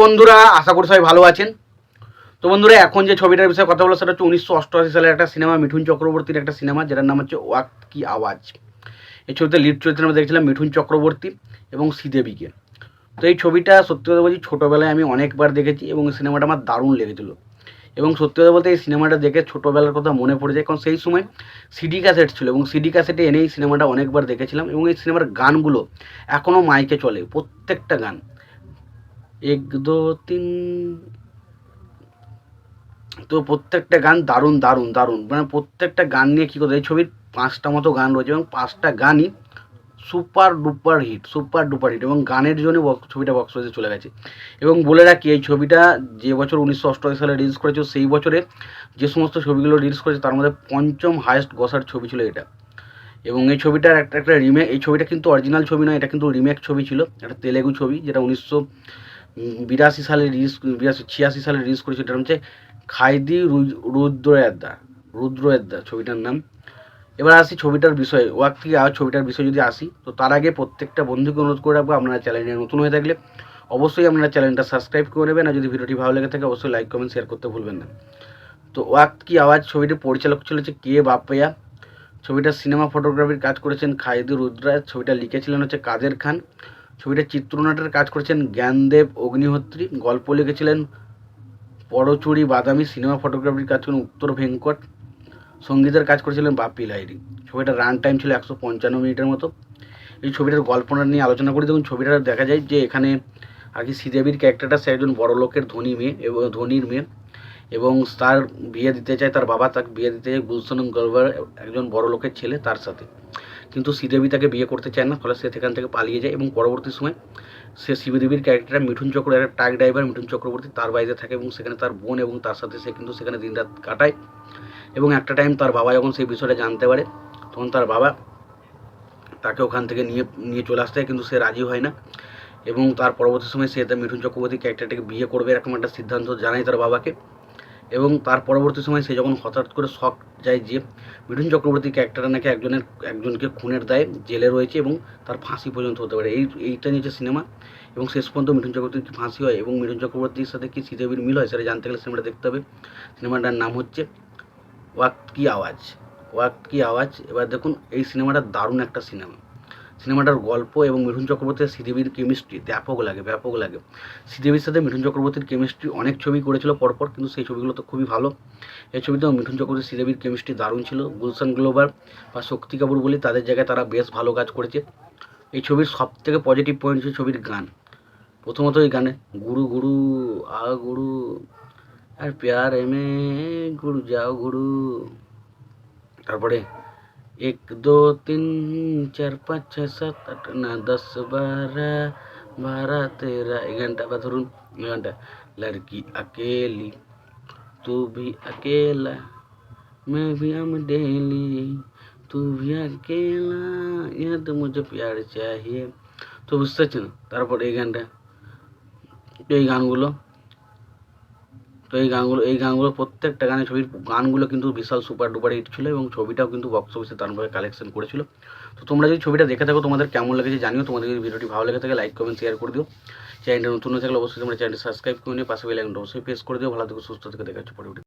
বন্ধুরা, আশা করি সবাই ভালো আছেন। তো বন্ধুরা, এখন যে ছবিটার বিষয়ে কথা বলো সেটা হচ্ছে 1988 সালের একটা সিনেমা, মিঠুন চক্রবর্তীর একটা সিনেমা, যেটার নাম হচ্ছে ওয়াক্ত কি আওয়াজ। এই ছবিতে লিড চরিত্রে আমরা দেখছিলাম মিঠুন চক্রবর্তী এবং শ্রীদেবীকে। তো এই ছবিটা সত্যি কথা বলছি, ছোটোবেলায় আমি অনেকবার দেখেছি এবং এই সিনেমাটা আমার দারুণ লেগেছিলো। এবং সত্যি কথা বলতে এই সিনেমাটা দেখে ছোটোবেলার কথা মনে পড়ে যায়, কারণ সেই সময় সিডি ক্যাসেট ছিল এবং সিডি ক্যাসেটে এনে এই সিনেমাটা অনেকবার দেখেছিলাম। এবং এই সিনেমার গানগুলো এখনও মাইকে চলে, প্রত্যেকটা গান, এক দো তিন। তো প্রত্যেকটা গান দারুণ দারুণ দারুণ, মানে প্রত্যেকটা গান নিয়ে কী করতে, এই ছবির 5টা মতো গান রয়েছে এবং 5টা গানই super duper hit, super duper hit, এবং গানের জন্য ছবিটা বক্স অফিসে চলে গেছে। এবং বলে রাখি, এই ছবিটা যে বছর 1988 সালে রিলিজ করেছিল, সেই বছরে যে সমস্ত ছবিগুলো রিলিজ করেছে তার মধ্যে 5ম হায়েস্ট গ্রসার ছবি ছিল এটা। এবং এই ছবিটার একটা রিমেক, এই ছবিটা কিন্তু অরিজিনাল ছবি নয়, এটা কিন্তু রিমেক ছবি ছিল, একটা তেলেগু ছবি, যেটা 1982 সালে রিলিজ, 86 সালে রিলিজ করেছে। এটা হচ্ছে খাইদি রুদ্রয়াদ্দা ছবিটার নাম। এবার আসি ছবিটার বিষয়ে, ওয়াক্ত কি আওয়াজ ছবিটার বিষয়ে যদি আসি, তো তার আগে প্রত্যেকটা বন্ধুকে অনুরোধ করে রাখবো, আপনারা চ্যানেলটি নতুন হয়ে থাকলে অবশ্যই আপনারা চ্যানেলটা সাবস্ক্রাইব করে নেবেন, আর যদি ভিডিওটি ভালো লেগে থাকে অবশ্যই লাইক কমেন্ট শেয়ার করতে ভুলবেন না। তো ওয়াক্ত কি আওয়াজ ছবিটির পরিচালক ছিল হচ্ছে কে বাপ্পাইয়া। ছবিটার সিনেমা ফটোগ্রাফির কাজ করেছেন খাইদি রুদ্রয়াদ। ছবিটা লিখেছিলেন হচ্ছে কাদের খান। ছবিটার চিত্রনাট্যের কাজ করেছেন জ্ঞানদেব অগ্নিহোত্রী। গল্প লিখেছিলেন পরচুরি বাদামি। সিনেমা ফটোগ্রাফির কাজ করেন উত্তর ভেঙ্কট। সঙ্গীতের কাজ করেছিলেন বাপ্পি লাহিড়ী। ছবিটার রান টাইম ছিল 155 মিনিটের মতো। এই ছবিটার গল্পটা নিয়ে আলোচনা করি। দেখুন, ছবিটা দেখা যায় যে এখানে আর কি শ্রীদেবীর ক্যারেক্টারটা, সে একজন বড় লোকের ধনীর মেয়ে, এবং তার বিয়ে দিতে চায়, তার বাবা তাকে বিয়ে দিতে চায় গুলশন গ্লোবার, একজন বড় লোকের ছেলে, তার সাথে। কিন্তু শ্রীদেবী তাকে বিয়ে করতে চায় না, ফলে সে সেখান থেকে পালিয়ে যায়। এবং পরবর্তী সময় সে শ্রীদেবীর ক্যারেক্টার মিঠুন চক্রবর্তী, একটা ট্রাক ড্রাইভার মিঠুন চক্রবর্তী, তার বাড়িতে থাকে এবং সেখানে তার বোন এবং তার সাথে সে কিন্তু সেখানে দিনরাত কাটায়। এবং একটা টাইম তার বাবা যখন সেই বিষয়টা জানতে পারে, তখন তার বাবা তাকে ওখান থেকে নিয়ে চলে আসতে হয়, কিন্তু সে রাজি হয় না। এবং তার পরবর্তী সময় সে তার মিঠুন চক্রবর্তী ক্যারেক্টারটাকে বিয়ে করবে এরকম একটা সিদ্ধান্ত জানায় তার বাবাকে। এবং তার পরবর্তী সময় সে যখন হঠাৎ করে শক যায় যে মিঠুন চক্রবর্তী ক্যারেক্টারটা নাকি একজনকে খুনের দায়ে জেলে রয়েছে এবং তার ফাঁসি পর্যন্ত হতে পারে। এইটা নিয়ে সিনেমা। এবং শেষ পর্যন্ত মিঠুন চক্রবর্তীর কি ফাঁসি হয় এবং মিঠুন চক্রবর্তীর সাথে কি শ্রীদেবীর মিল হয়, সেটা জানতে গেলে সিনেমাটা দেখতে হবে। সিনেমাটার নাম হচ্ছে ওয়াক্ত কি আওয়াজ। ওয়াক্ত কি আওয়াজ। এবার দেখুন, এই সিনেমাটা দারুণ একটা সিনেমা। সিনেমাটার গল্প এবং মিঠুন চক্রবর্তীর শ্রীদেবীর কেমিস্ট্রি ব্যাপক লাগে। শ্রীদেবীর সাথে মিঠুন চক্রবর্তীর কেমিস্ট্রি, অনেক ছবি করেছিল পরপর, কিন্তু সেই ছবিগুলো তো খুবই ভালো। এই ছবিতেও মিঠুন চক্রবর্তী শ্রীদেবীর কেমিস্ট্রি দারুণ ছিল। গুলশান গ্লোবার বা শক্তি কাপুর বলি, তাদের জায়গায় তারা বেশ ভালো কাজ করেছে। এই ছবির সব থেকে পজিটিভ পয়েন্ট হচ্ছে ছবির গান। প্রথমত এই গানে গুরু গুরু গুরু আর প্যার এমে গুরু যাও গুরু, তারপরে 1 2 3 4 5 6 7 8 9 10 12 12 13, এই গানটা। বা ধরুন এই গানটা, লড়কি अकेली तू भी अकेला मैं भी हम डेली तू भी अकेला यह तो मुझे प्यार चाहिए। তো বুঝতে পারছেন। তারপর এই গানটা, এই গানগুলো প্রত্যেকটা গানে, ছবির গানগুলো কিন্তু বিশাল সুপার ডুপার হিট ছিল এবং ছবিটাও কিন্তু বক্স অফিসে দারুণভাবে কালেকশন করেছিল। তো তোমরা যদি ছবিটা দেখে থাকো, তোমাদের কেমন লেগেছে জানিও। তোমাদের যদি ভিডিওটি ভালো লেগে থাকে লাইক কমেন্ট শেয়ার করে দিও। চ্যানেলটা নতুন হয়ে থাকলে অবশ্যই তোমরা চ্যানেলটি সাবস্ক্রাইব করে নিও, পাশে বেল আইকনটা অবশ্যই প্রেস করে দিও। ভালো থেকো, সুস্থ থেকে দেখা হচ্ছে পরে।